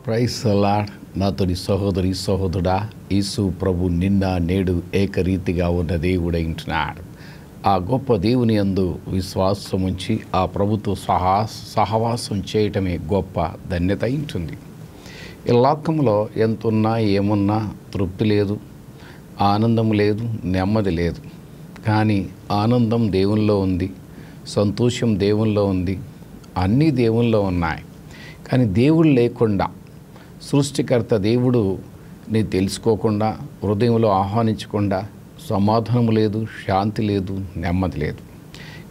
Praise the lord. నాతోని సహోదరి సహోదరుడా, యేసు ప్రభు నిన్న నేడు ఏకరీతిగా ఉన్న దేవుడై ఉంటున్నాడు. ఆ గొప్ప దేవుని యందు విశ్వాసం ఉంచి ఆ ప్రభుతో సహవాసం చేయటమే గొప్ప ధన్యత ఉంటుంది. ఈ లోకంలో ఎంతున్నా ఏమున్నా తృప్తి లేదు, ఆనందం లేదు, నెమ్మది లేదు. కానీ ఆనందం దేవునిలో ఉంది, సంతోషం దేవునిలో ఉంది, అన్నీ దేవునిలో ఉన్నాయి. కానీ దేవుడు లేకుండా, సృష్టికర్త దేవుడు నీ తెలుసుకోకుండా, హృదయంలో ఆహ్వానించకుండా సమాధానం లేదు, శాంతి లేదు, నెమ్మది లేదు.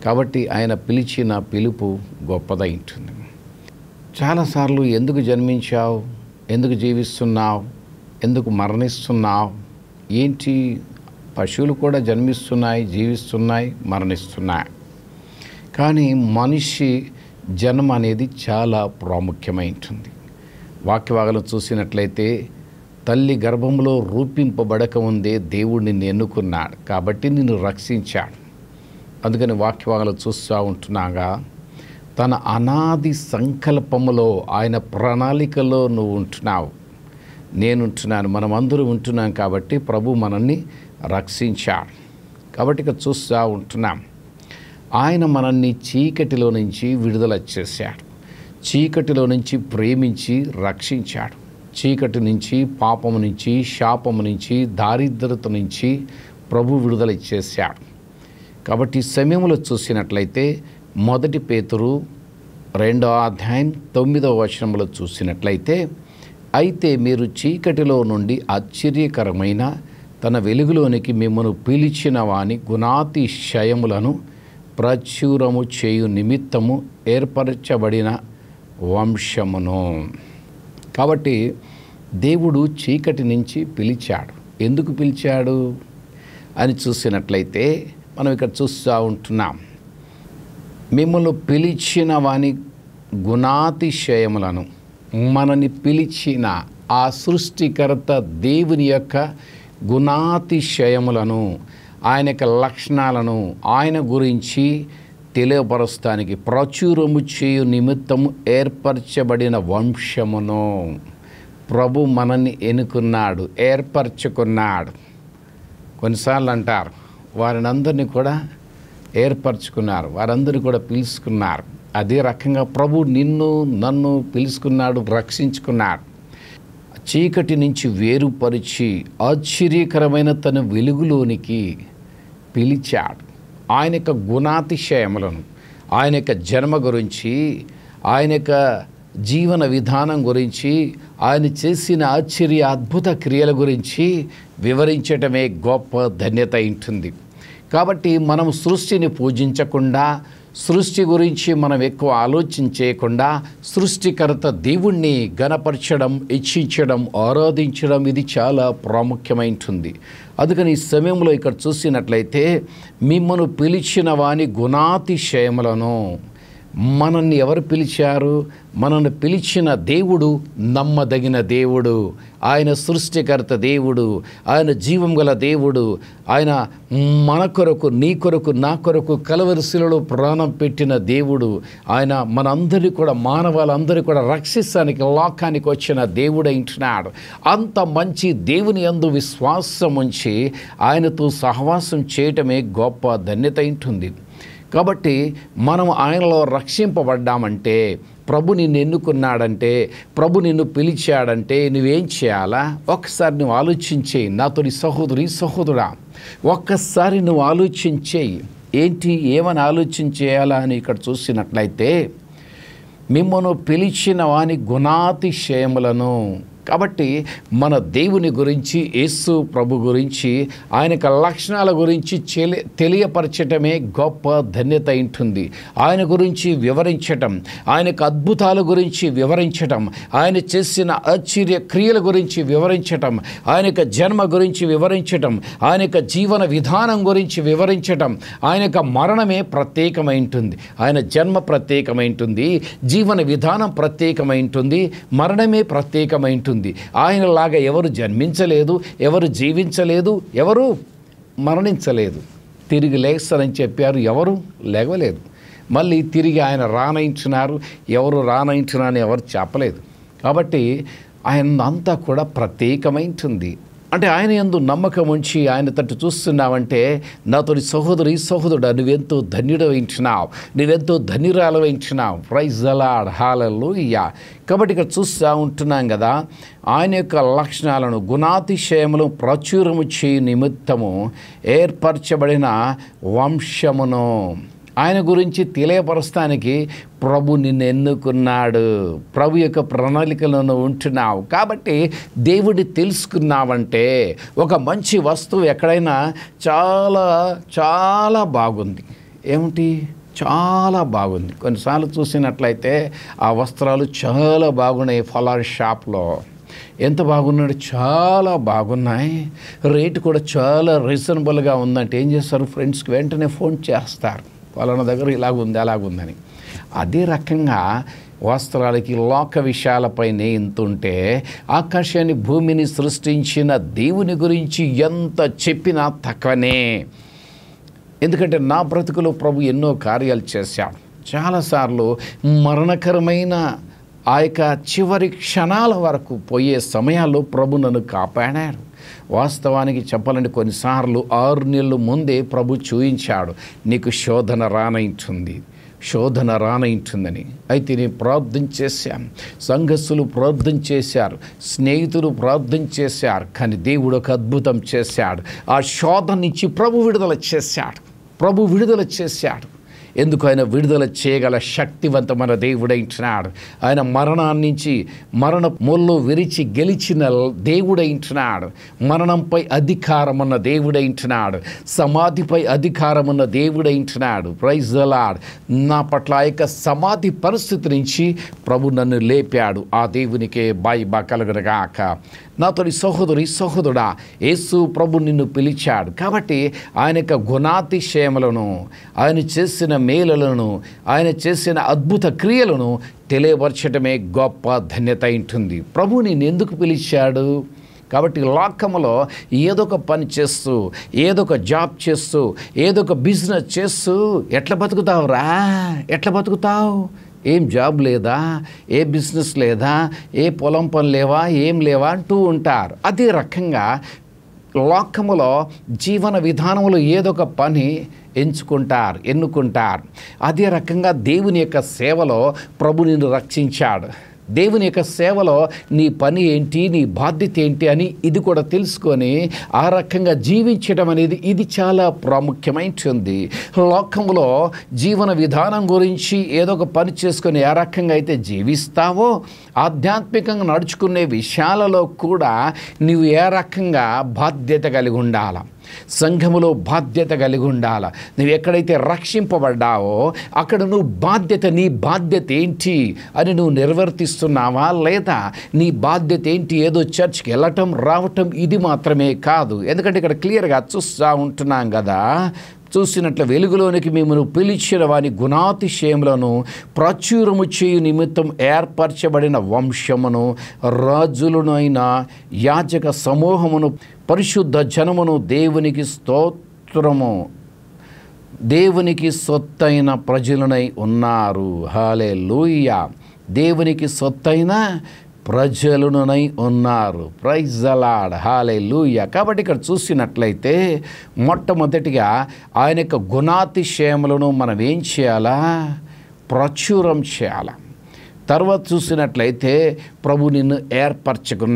కాబట్టి ఆయన పిలిచిన పిలుపు గొప్పదై ఉంటుంది. చాలాసార్లు ఎందుకు జన్మించావు, ఎందుకు జీవిస్తున్నావు, ఎందుకు మరణిస్తున్నావు, ఏంటి? పశువులు కూడా జన్మిస్తున్నాయి, జీవిస్తున్నాయి, మరణిస్తున్నాయి. కానీ మనిషి జన్మ అనేది చాలా ప్రాముఖ్యమైంటుంది. వాక్యభాగంలో చూసినట్లయితే తల్లి గర్భంలో రూపింపబడక ముందే దేవుడు నిన్ను ఎన్నుకున్నాడు, కాబట్టి నిన్ను రక్షించాడు. అందుకని వాక్యభాగంలో చూస్తూ ఉంటున్నాగా, తన అనాది సంకల్పములో ఆయన ప్రణాళికలో నువ్వు ఉంటున్నావు, నేనుంటున్నాను, మనమందరూ ఉంటున్నాం. కాబట్టి ప్రభు మనల్ని రక్షించాడు. కాబట్టి ఇక చూస్తూ ఉంటున్నాం, ఆయన మనల్ని చీకటిలో నుంచి విడుదల చేశాడు, చీకటిలో నుంచి ప్రేమించి రక్షించాడు. చీకటి నుంచి, పాపము నుంచి, శాపము నుంచి, దారిద్రత నుంచి ప్రభు విడుదల చేశాడు. కాబట్టి సమయంలో చూసినట్లయితే 1 పేతురు 2వ అధ్యాయం 9వ వచనంలో చూసినట్లయితే, అయితే మీరు చీకటిలో నుండి ఆశ్చర్యకరమైన తన వెలుగులోనికి మిమ్మను పిలిచిన వాని గుణాతిశయములను ప్రచురము చేయు నిమిత్తము ఏర్పరచబడిన వంశమును. కాబట్టి దేవుడు చీకటి నుంచి పిలిచాడు. ఎందుకు పిలిచాడు అని చూసినట్లయితే మనం ఇక్కడ చూస్తూ ఉంటున్నాం, మిమ్మల్ని పిలిచిన వాని గుణాతిశయములను, మనని పిలిచిన ఆ సృష్టికర్త దేవుని యొక్క గుణాతిశయములను, ఆయన యొక్క లక్షణాలను, ఆయన గురించి తెలియపరచడానికి ప్రచురము చేయు నిమిత్తము ఏర్పరచబడిన వంశమును. ప్రభు మనల్ని ఎన్నుకున్నాడు, ఏర్పరచుకున్నాడు. కొన్నిసార్లు అంటారు, వారిని అందరినీ కూడా ఏర్పరచుకున్నారు, వారందరినీ కూడా పిలుచుకున్నారు. అదే రకంగా ప్రభు నిన్ను నన్ను పిలుచుకున్నాడు, రక్షించుకున్నాడు. చీకటి నుంచి వేరుపరిచి ఆశ్చర్యకరమైన తన వెలుగులోనికి పిలిచాడు. ఆయన యొక్క గుణాతిశయములను, ఆయన యొక్క జన్మ గురించి, ఆయన యొక్క జీవన విధానం గురించి, ఆయన చేసిన ఆశ్చర్య అద్భుత క్రియల గురించి వివరించటమే గొప్ప ధన్యత ఉంటుంది. కాబట్టి మనం సృష్టిని పూజించకుండా, సృష్టి గురించి మనం ఎక్కువ ఆలోచించేయకుండా, సృష్టికర్త దేవుణ్ణి గణపరచడం, ఇచ్చించడం, ఆరాధించడం ఇది చాలా ప్రాముఖ్యమైంటుంది. అందుకని ఈ సమయంలో ఇక్కడ చూసినట్లయితే, మిమ్మను పిలిచిన వాని గుణాతిశయములను, మనల్ని ఎవరు పిలిచారు? మనల్ని పిలిచిన దేవుడు నమ్మదగిన దేవుడు, ఆయన సృష్టికర్త దేవుడు, ఆయన జీవం గల దేవుడు. ఆయన మన కొరకు, నీ కొరకు, నా కొరకు కలవరి శిలువలో ప్రాణం పెట్టిన దేవుడు. ఆయన మనందరినీ కూడా, మానవాళ్ళందరినీ కూడా రక్షించడానికి లోకానికి వచ్చిన దేవుడు అంటున్నాడు. అంత మంచి దేవుని యందు విశ్వాసం ఉంచి ఆయనతో సహవాసం చేయటమే గొప్ప ధన్యత ఉంటుంది. కాబట్టి మనం ఆయనలో రక్షింపబడ్డామంటే, ప్రభు నిన్ను ఎన్నుకున్నాడంటే, ప్రభు నిన్ను పిలిచాడంటే నువ్వేం చేయాలా? ఒక్కసారి నువ్వు ఆలోచించేయి. నాతోని సహోదరి సహోదరా, ఒక్కసారి నువ్వు ఆలోచించేయి. ఏంటి, ఏమని ఆలోచించేయాలా అని ఇక్కడ చూసినట్లయితే, మిమ్మను పిలిచిన వాని గుణాతిశయములను. కాబట్టి మన దేవుని గురించి, యేసు ప్రభు గురించి, ఆయన యొక్క లక్షణాల గురించి తెలియపరచటమే గొప్ప ధన్యత ఉంటుంది. ఆయన గురించి వివరించటం, ఆయన యొక్క అద్భుతాల గురించి వివరించటం, ఆయన చేసిన ఆశ్చర్య క్రియల గురించి వివరించటం, ఆయన యొక్క జన్మ గురించి వివరించటం, ఆయన యొక్క జీవన విధానం గురించి వివరించటం. ఆయన యొక్క మరణమే ప్రత్యేకమైంటుంది, ఆయన జన్మ ప్రత్యేకమైంటుంది, జీవన విధానం ప్రత్యేకమైంటుంది, మరణమే ప్రత్యేకమైంటుంది. ఆయనలాగా ఎవరు జన్మించలేదు, ఎవరు జీవించలేదు, ఎవరు మరణించలేదు. తిరిగి లేస్తారని చెప్పారు, ఎవరు లేవలేదు. మళ్ళీ తిరిగి ఆయన రానయించున్నారు, ఎవరు రానయించున్నారని ఎవరు చెప్పలేదు. కాబట్టి ఆయన అంతా కూడా ప్రత్యేకమైంటుంది. అంటే ఆయన యందు నమ్మకం ఉంచి ఆయన తట్టు చూస్తున్నావంటే నాతోని సహోదరుడా, నువ్వెంతో ధన్యుడవించినావు, నువ్వెంతో ధన్యురాలవించినావు. Praise the Lord, hallelujah. కాబట్టి ఇక్కడ చూస్తూ ఉంటున్నాం కదా, ఆయన యొక్క లక్షణాలను గుణాతిశయములు ప్రచురము చేయు నిమిత్తము ఏర్పరచబడిన వంశమును ఆయన గురించి తెలియపరచడానికి ప్రభు నిన్ను ఎన్నుకున్నాడు. ప్రభు యొక్క ప్రణాళికలను ఉంటున్నావు. కాబట్టి దేవుడి తెలుసుకున్నావంటే ఒక మంచి వస్తువు ఎక్కడైనా చాలా చాలా బాగుంది. ఏమిటి? చాలా బాగుంది. కొన్నిసార్లు చూసినట్లయితే ఆ వస్త్రాలు చాలా బాగున్నాయి. ఫలానా షాప్లో ఎంత బాగున్నాడు, చాలా బాగున్నాయి, రేటు కూడా చాలా రీజనబుల్గా ఉందంటే ఏం చేస్తారు? ఫ్రెండ్స్కి వెంటనే ఫోన్ చేస్తారు, వాళ్ళ దగ్గర ఇలాగుంది అలాగుందని. అదే రకంగా వస్త్రాలకి లోక విషయాలపైన ఇంతుంటే ఆకాశాన్ని భూమిని సృష్టించిన దేవుని గురించి ఎంత చెప్పినా తక్కువనే. ఎందుకంటే నా బ్రతుకులో ప్రభు ఎన్నో కార్యాలు చేశాడు. చాలాసార్లు మరణకరమైన ఆ యొక్క చివరి క్షణాల వరకు పోయే సమయాల్లో ప్రభు నన్ను కాపాడాడు. వాస్తవానికి చెప్పాలంటే కొన్నిసార్లు 6 నెలలు ముందే ప్రభు చూయించాడు, నీకు శోధన రానయింటుందని. అయితే నేను ప్రార్థన చేశాను, సంఘస్థులు ప్రార్థన చేశారు, స్నేహితులు ప్రార్థన చేశారు. కానీ దేవుడు ఒక అద్భుతం చేశాడు. ఆ శోధన నుంచి ప్రభు విడుదల చేశాడు. ఎందుకు? ఆయన విడుదల చేయగల శక్తివంతమైన దేవుడైంటున్నాడు. ఆయన మరణ ముళ్ళు విరిచి గెలిచిన దేవుడైంటున్నాడు. మరణంపై అధికారమున్న దేవుడైంటున్నాడు. సమాధిపై అధికారమున్న దేవుడైంటున్నాడు. Praise the Lord. నా పట్ల ఆ యొక్క సమాధి పరిస్థితి నుంచి ప్రభు నన్ను లేపాడు. ఆ దేవునికే బాయిబా కలుగునగాక. నాతోని సహోదరుడా, యేసు ప్రభు నిన్ను పిలిచాడు. కాబట్టి ఆయన యొక్క గుణాతిశయములను, ఆయన చేసిన మేలులను, ఆయన చేసిన అద్భుత క్రియలను తెలియపరచడమే గొప్ప ధన్యత ఉంటుంది. ప్రభు నిన్ను ఎందుకు పిలిచాడు? కాబట్టి లోకములో ఏదో ఒక పని చేస్తూ, ఏదో ఒక జాబ్ చేస్తూ, ఏదో ఒక బిజినెస్ చేస్తూ ఎట్లా బతుకుతావు? ఏం జాబ్ లేదా, ఏ బిజినెస్ లేదా, ఏ పొలం పని లేవా, ఏం లేవా అంటూ ఉంటారు. అదే రకంగా లోకములో జీవన విధానంలో ఏదో ఒక పని ఎన్నుకుంటారు. అదే రకంగా దేవుని యొక్క సేవలో ప్రభు నిన్ను రక్షించాడు. దేవుని యొక్క సేవలో నీ పని ఏంటి, నీ బాధ్యత ఏంటి అని ఇది కూడా తెలుసుకొని ఆ రకంగా జీవించడం అనేది ఇది చాలా ప్రాముఖ్యమైనది. లోకంలో జీవన విధానం గురించి ఏదో ఒక పని చేసుకొని ఏ రకంగా అయితే జీవిస్తావో ఆధ్యాత్మికంగా నడుచుకునే విషయాలలో కూడా నువ్వు ఏ రకంగా బాధ్యత కలిగి ఉండాలి. సంఘములో బాధ్యత కలిగి ఉండాలి. నువ్వు ఎక్కడైతే రక్షింపబడ్డావో అక్కడ నీ బాధ్యత ఏంటి అని నువ్వు నిర్వర్తిస్తున్నావా లేదా? నీ బాధ్యత ఏంటి? ఏదో చర్చ్కి వెళ్ళటం రావటం ఇది మాత్రమే కాదు. ఎందుకంటే ఇక్కడ క్లియర్గా చూస్తూ ఉంటున్నాం కదా, చూసినట్లు వెలుగులోనికి మిమ్మల్ని పిలిచిన వాని గుణాతిశయములను ప్రచురము చేయు నిమిత్తం ఏర్పరచబడిన వంశమును, రాజులనైన యాజక సమూహమును, పరిశుద్ధ జనమును, దేవునికి స్తోత్రము, దేవునికి సొత్తైన ప్రజలనై ఉన్నారు. హల్లెలూయా. దేవునికి సొత్తైన ప్రజలునై ఉన్నారు. Praise the Lord, hallelujah. కాబట్టి ఇక్కడ చూసినట్లయితే మొట్టమొదటిగా ఆయన యొక్క గుణాతిశయములను మనం ఏం చేయాలా? ప్రచురం చేయాలి. తర్వాత చూసినట్లయితే ప్రభు నిన్ను ఏర్పరచుకొని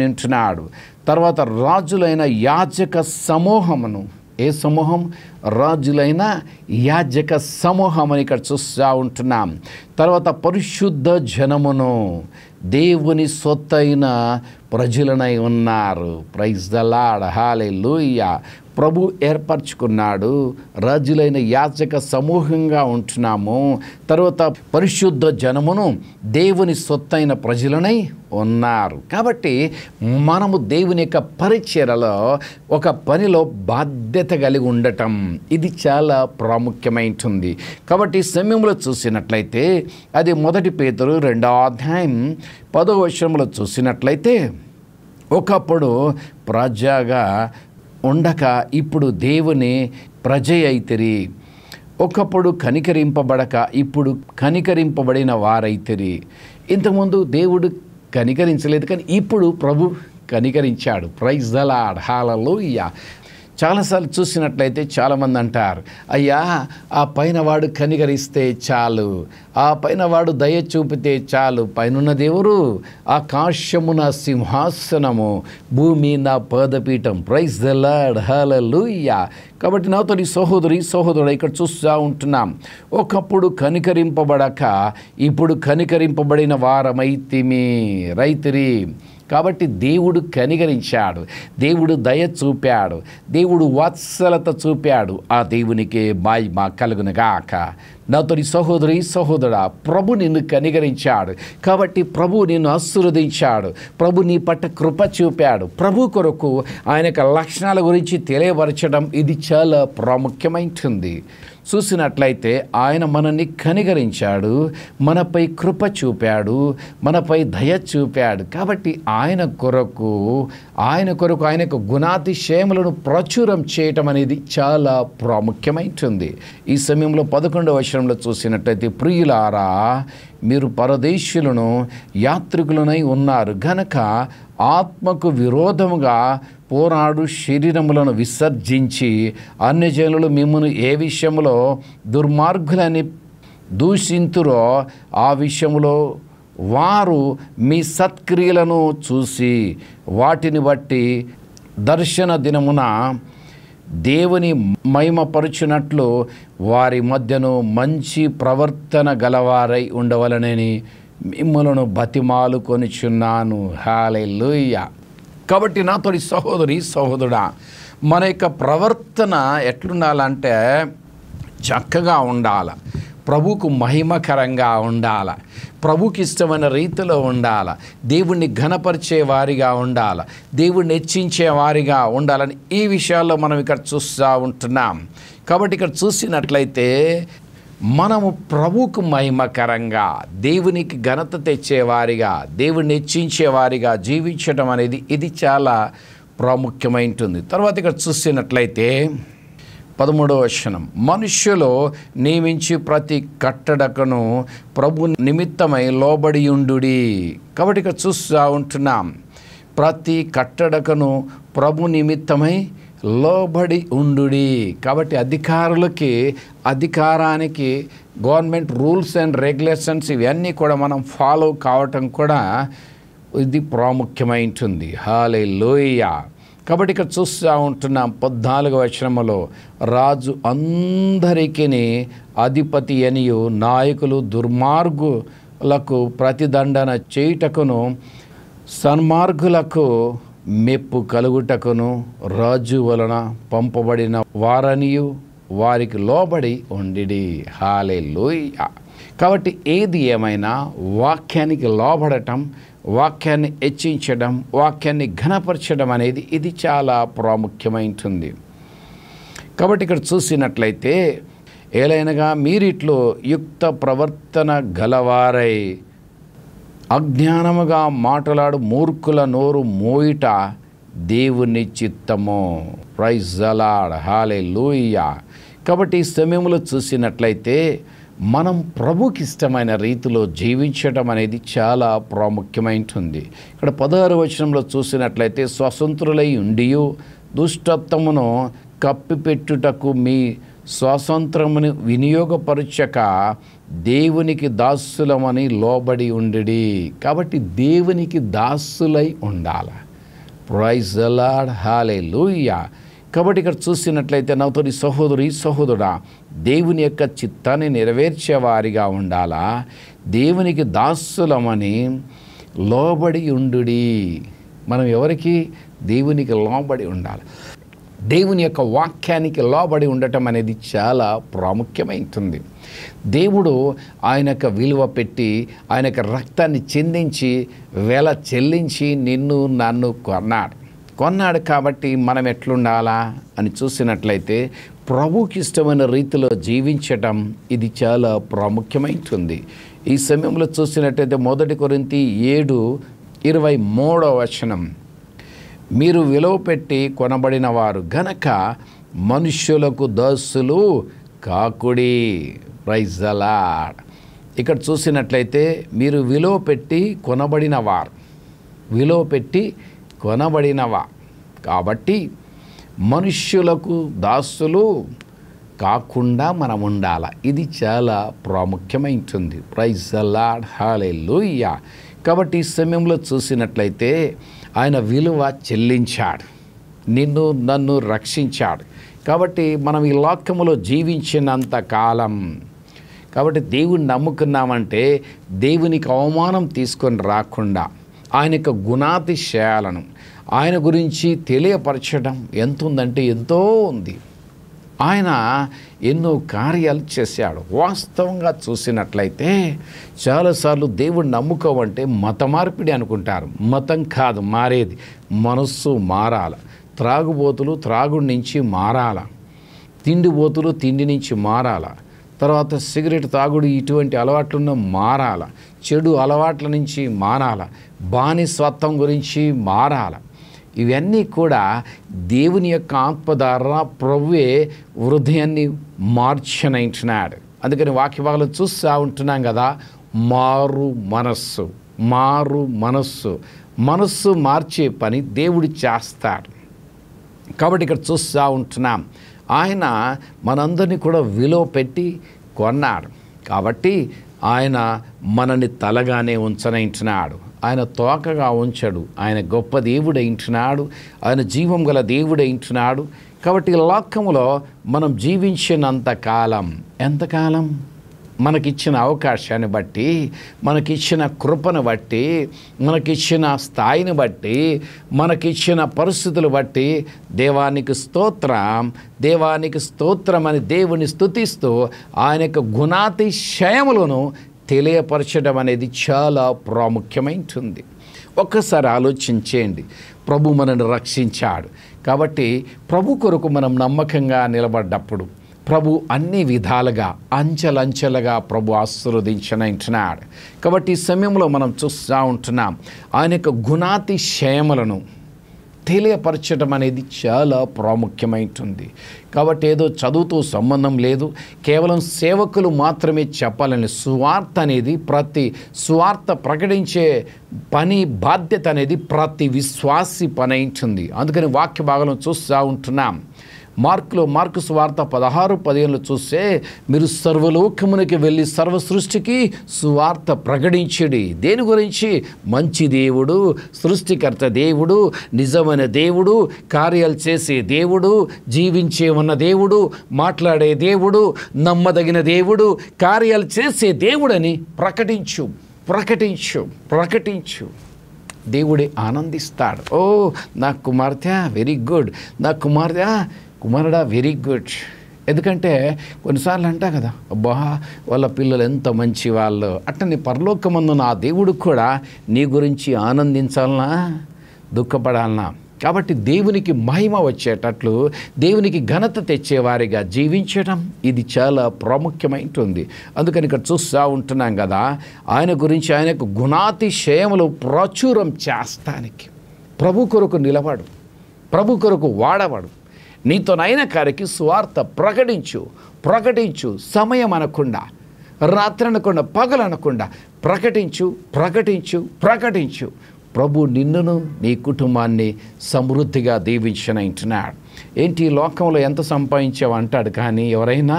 ఉంటున్నాడు. తర్వాత రాజులైన యాజక సమూహమును, ఏ సమూహం? రాజులైన యాజక సమూహం అని ఇక్కడ చూస్తూ ఉంటున్నాం. తర్వాత పరిశుద్ధ జనమును, దేవుని సొత్తైన ప్రజలనై ఉన్నారు. ప్రైజ్ ద లార్డ్, హల్లెలూయా. ప్రభు ఏర్పరచుకున్నాడు. రాజులైన యాజక సమూహంగా ఉంటున్నాము. తర్వాత పరిశుద్ధ జనమును, దేవుని సొత్తైన ప్రజలనై ఉన్నారు. కాబట్టి మనము దేవుని యొక్క పరిచర్యలో ఒక పనిలో బాధ్యత కలిగి ఉండటం ఇది చాలా ప్రాముఖ్యమైనది. కాబట్టి సమయంలో చూసినట్లయితే అది 1 పేతురు 2వ అధ్యాయం 10వ వచనంలో చూసినట్లయితే, ఒకప్పుడు ప్రజగా ఉండక ఇప్పుడు దేవుని ప్రజ అయితిరి, ఒకప్పుడు కనికరింపబడక ఇప్పుడు కనికరింపబడిన వారైతిరి. ఇంతకుముందు దేవుడు కనికరించలేదు, కానీ ఇప్పుడు ప్రభు కనికరించాడు. ప్రైజ్ ద లార్డ్, హల్లెలూయా. చాలాసార్లు చూసినట్లయితే చాలామంది అంటారు, అయ్యా ఆ పైన వాడు కనికరిస్తే చాలు, ఆ పైన వాడు దయ చూపితే చాలు. పైనున్న దేవుడు ఆకాశము నా సింహాసనము, భూమి నా పాదపీఠం. Praise the Lord, hallelujah. కాబట్టి నాతో సహోదరుడు ఇక్కడ చూస్తూ ఉంటున్నాం, ఒకప్పుడు కనికరింపబడక ఇప్పుడు కనికరింపబడిన వారమైతిమి రైతిరి. కాబట్టి దేవుడు కనికరించాడు, దేవుడు దయ చూపాడు, దేవుడు వాత్సలత చూపాడు. ఆ దేవునికే మహిమ కలుగునుగాక. నాతో సహోదరుడా, ప్రభు నిన్ను కనికరించాడు కాబట్టి ప్రభు నిన్ను ఆశీర్వదించాడు, ప్రభు నీ పట్ల కృప చూపాడు. ప్రభు కొరకు ఆయన యొక్క లక్షణాల గురించి తెలియపరచడం ఇది చాలా ప్రాముఖ్యమైనది. చూసినట్లయితే ఆయన మనల్ని కనికరించాడు, మనపై కృప చూపాడు, మనపై దయ చూపాడు. కాబట్టి ఆయన కొరకు ఆయన యొక్క గుణాతిశయములను ప్రచురం చేయటం అనేది చాలా ప్రాముఖ్యమైనది. ఈ సమయంలో 11వ వచనంలో చూసినట్లయితే, ప్రియులారా మీరు పరదేశులను యాత్రికులనై ఉన్నారు గనక ఆత్మకు విరోధముగా పోరాడు శరీరములను విసర్జించి అన్యజనులు మిమ్మును ఏ విషయంలో దుర్మార్గులని దూషింతురో ఆ విషయంలో వారు మీ సత్క్రియలను చూసి వాటిని బట్టి దర్శన దినమున దేవుని మహిమపరుచునట్లు వారి మధ్యను మంచి ప్రవర్తన గలవారై ఉండవలనని మిమ్మలను బతిమాలు కొనిచున్నాను. హల్లెలూయా. కాబట్టి నాతో సహోదరుడా, మన యొక్క ప్రవర్తన ఎట్లుండాలంటే చక్కగా ఉండాలి, ప్రభుకు మహిమకరంగా ఉండాలి, ప్రభుకి ఇష్టమైన రీతిలో ఉండాలి, దేవుణ్ణి ఘనపరిచే వారిగా ఉండాలి, దేవుణ్ణి హెచ్చించే వారిగా ఉండాలని ఈ విషయాల్లో మనం ఇక్కడ చూస్తూ ఉంటున్నాం. కాబట్టి ఇక్కడ చూసినట్లయితే మనము ప్రభుకు మహిమకరంగా, దేవునికి ఘనత తెచ్చేవారిగా, దేవుణ్ణి హెచ్చించేవారిగా జీవించడం అనేది ఇది చాలా ప్రాముఖ్యమైనది. తర్వాత ఇక్కడ చూసినట్లయితే 13వ వచనం, మనుష్యులు నియమించి ప్రతి కట్టడకను ప్రభు నిమిత్తమై లోబడియుండుడి. కాబట్టి ఇక్కడ చూస్తూ ఉంటున్నాం, ప్రతి కట్టడకను ప్రభు నిమిత్తమై లోబడి ఉండుడి. కాబట్టి అధికారానికి గవర్నమెంట్ రూల్స్ అండ్ రెగ్యులేషన్స్ ఇవన్నీ కూడా మనం ఫాలో కావటం కూడా ఇది ప్రాముఖ్యమైనది. హల్లెలూయా. కాబట్టి ఇక్కడ చూస్తూ ఉంటున్నాం 14వ వచనములో, రాజు అందరికీ అధిపతి అనియు నాయకులు దుర్మార్గులకు ప్రతిదండన చేయుటకును సన్మార్గులకు మెప్పు కలుగుటకును రాజు వలన పంపబడిన వారనియు వారికి లోబడి ఉండిడి. హల్లెలూయా. కాబట్టి ఏది ఏమైనా వాక్యానికి లోబడటం, వాక్యాన్ని హెచ్చించడం, వాక్యాన్ని ఘనపరచడం అనేది ఇది చాలా ప్రాముఖ్యమైనది. కాబట్టి ఇక్కడ చూసినట్లయితే, ఏలైనగా మీరిట్లో యుక్త ప్రవర్తన గలవారై అజ్ఞానముగా మాట్లాడు మూర్ఖుల నోరు మోయిట దేవుని చిత్తము. Praise the Lord, hallelujah. కాబట్టి ఈ సమయంలో చూసినట్లయితే మనం ప్రభుకి ఇష్టమైన రీతిలో జీవించడం అనేది చాలా ప్రాముఖ్యమైనది. ఇక్కడ 16వ వచనంలో చూసినట్లయితే, స్వతంత్రులై ఉండియు దుష్టత్వమును కప్పిపెట్టుటకు మీ స్వాతంత్రమును వినియోగపరచక దేవునికి దాసులమని లోబడి ఉండిడి. కాబట్టి దేవునికి దాసులై ఉండాలి. Praise the Lord, hallelujah. కాబట్టి ఇక్కడ చూసినట్లయితే నాతో సహోదరుడా, దేవుని యొక్క చిత్తాన్ని నెరవేర్చేవారిగా ఉండాలా, దేవునికి దాసులమని లోబడి ఉండుడి. మనం ఎవరికి? దేవునికి లోబడి ఉండాలి. దేవుని యొక్క వాక్యానికి లోబడి ఉండటం అనేది చాలా ప్రాముఖ్యమైనది. దేవుడు ఆయన యొక్క విలువ పెట్టి, ఆయన యొక్క రక్తాన్ని చిందించి, వెల చెల్లించి నిన్ను నన్ను కొన్నాడు. కాబట్టి మనం ఎట్లుండాలా అని చూసినట్లయితే ప్రభుకి ఇష్టమైన రీతిలో జీవించటం ఇది చాలా ప్రాముఖ్యమైనది. ఈ సమయంలో చూసినట్లయితే 1 కొరింథీ 7:23 వచనం, మీరు విలువ పెట్టి కొనబడిన వారు గనక మనుష్యులకు దాసులు కాకుడి. Praise the lord. ఇక్కడ చూసినట్లయితే మీరు విలువ పెట్టి కొనబడినవారు, విలువ పెట్టి కొనబడినవారు కాబట్టి మనుష్యులకు దాసులు కాకుండా మనం ఉండాలి. ఇది చాలా ప్రాముఖ్యమైంటుంది. Praise the Lord. హల్లెలూయా. కాబట్టి ఈ సమయంలో చూసినట్లయితే ఆయన విలువ చెల్లించాడు, నిన్ను నన్ను రక్షించాడు. కాబట్టి మనం ఈ లోకములో జీవించినంత కాలం, కాబట్టి దేవుని నమ్ముకున్నామంటే దేవునికి అవమానం తీసుకొని రాకుండా ఆయన యొక్క గుణాతిశయాలను ఆయన గురించి తెలియపరచడం ఎంత ఉందంటే ఎంతో ఉంది. ఆయన ఎన్నో కార్యాలు చేశాడు. వాస్తవంగా చూసినట్లయితే చాలాసార్లు దేవుడు నమ్ముకోవంటే మత మార్పిడి అనుకుంటారు. మతం కాదు మారేది, మనస్సు మారాల. త్రాగుబోతులు త్రాగుడి నుంచి మారాల, తిండిబోతులు తిండి నుంచి మారాల, తర్వాత సిగరెట్ తాగుడు ఇటువంటి అలవాట్లున్న మారాల, చెడు అలవాట్ల నుంచి మారాల, బానిసత్వం గురించి మారాల. ఇవన్నీ కూడా దేవుని యొక్క ఆత్మ ద్వారా ప్రభువే హృదయాన్ని మార్చనంటున్నాడు. అందుకని వాక్యభాగంలో చూస్తూ ఉంటున్నాం కదా, మారు మనస్సు, మారు మనస్సు, మనస్సు మార్చే పని దేవుడు చేస్తాడు. కాబట్టి ఇక్కడ చూస్తూ ఉంటున్నాం ఆయన మనందరినీ కూడా విలువ పెట్టి కొన్నాడు. కాబట్టి ఆయన మనని తలగానే ఉంచనంటున్నాడు, ఆయన తోకగా ఉంచడు. ఆయన గొప్ప దేవుడైంటున్నాడు, ఆయన జీవం గల దేవుడైంటున్నాడు. కాబట్టి ఈ లోకములో మనం జీవించినంత కాలం, ఎంతకాలం మనకిచ్చిన అవకాశాన్ని బట్టి, మనకిచ్చిన కృపను బట్టి, మనకిచ్చిన స్థాయిని బట్టి, మనకిచ్చిన పరిస్థితులు బట్టి దేవానికి స్తోత్రం, దేవానికి స్తోత్రం అని దేవుని స్తుతిస్తూ ఆయన యొక్క గుణాతిశయములను తెలియపరచడం అనేది చాలా ప్రాముఖ్యమైంటుంది. ఒక్కసారి ఆలోచించేయండి. ప్రభు మనల్ని రక్షించాడు కాబట్టి ప్రభు కొరకు మనం నమ్మకంగా నిలబడ్డప్పుడు ప్రభు అన్ని విధాలుగా అంచెలంచెలుగా ప్రభు ఆశీర్వదించనంటున్నాడు. కాబట్టి ఈ సమయంలో మనం చూస్తూ ఉంటున్నాం ఆయన యొక్క గుణాతిశయములను తెలియపరచడం అనేది చాలా ప్రాముఖ్యమైంటుంది. కాబట్టి ఏదో చదువుతో సంబంధం లేదు, కేవలం సేవకులు మాత్రమే చెప్పాలని సువార్త అనేది, ప్రతి సువార్త ప్రకటించే పని బాధ్యత అనేది ప్రతి విశ్వాసి పని ఉంటుంది. అందుకని వాక్య భాగంలో చూస్తూ ఉంటున్నాం. మార్కు సువార్త 16:15 చూస్తే మీరు సర్వలోకమునికి వెళ్ళి సర్వ సృష్టికి సువార్త ప్రకటించడి. దేని గురించి? మంచి దేవుడు, సృష్టికర్త దేవుడు, నిజమైన దేవుడు, కార్యాలు చేసే దేవుడు, జీవించే ఉన్న దేవుడు, మాట్లాడే దేవుడు, నమ్మదగిన దేవుడు, కార్యాలు చేసే దేవుడని ప్రకటించు ప్రకటించు ప్రకటించు. దేవుడే ఆనందిస్తాడు. ఓ నా కుమార్తె వెరీ గుడ్, నా కుమారుడా వెరీ గుడ్. ఎందుకంటే కొన్నిసార్లు అంటా కదా, అబ్బా వాళ్ళ పిల్లలు ఎంత మంచి వాళ్ళు. అట్టని పరలోకమందున ఆ దేవుడు కూడా నీ గురించి ఆనందించాలనా, దుఃఖపడాలనా? కాబట్టి దేవునికి మహిమ వచ్చేటట్లు, దేవునికి ఘనత తెచ్చేవారిగా జీవించడం ఇది చాలా ప్రాముఖ్యమైంటుంది. అందుకని ఇక్కడ చూస్తూ ఉంటున్నాం కదా, ఆయన గురించి ఆయనకు గుణాతిశయములు ప్రాచుర్యం చేస్తానికి ప్రభు కొరకు నిలబడు, ప్రభు కొరకు వాడవాడు. నీతోనైన కారికి సువార్త ప్రకటించు. సమయం అనకుండా, రాత్రి అనకుండా, పగలు అనకుండా ప్రకటించు. ప్రభు నిన్నును నీ కుటుంబాన్ని సమృద్ధిగా దీవించనంటున్నాడు. ఏంటి ఈ లోకంలో ఎంత సంపాదించావు అంటాడు, కానీ ఎవరైనా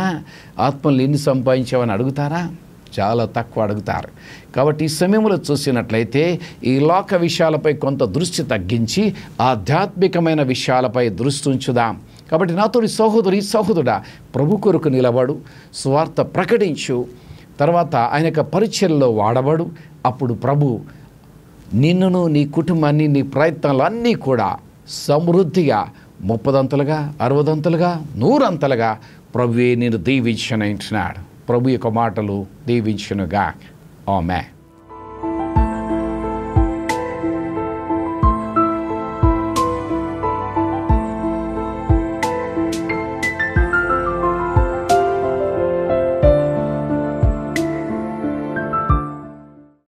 ఆత్మలు ఎన్ని సంపాదించావని అడుగుతారా? చాలా తక్కువ అడుగుతారు. కాబట్టి ఈ సమయంలో చూసినట్లయితే ఈ లోక విషయాలపై కొంత దృష్టి తగ్గించి ఆధ్యాత్మికమైన విషయాలపై దృష్టి ఉంచుదాం. కాబట్టి నాతో సహోదరుడా, ప్రభు కొరకు నిలబడు, సువార్త ప్రకటించు, తర్వాత ఆయన యొక్క పరిచర్యలో వాడబడు. అప్పుడు ప్రభు నిన్నును నీ కుటుంబాన్ని నీ ప్రయత్నాలన్నీ కూడా సమృద్ధిగా 30 60 100 ప్రభువే నేను దీవించనంటున్నాడు. ప్రభు యొక్క మాటలు దీవించునుగా. ఆమేన్.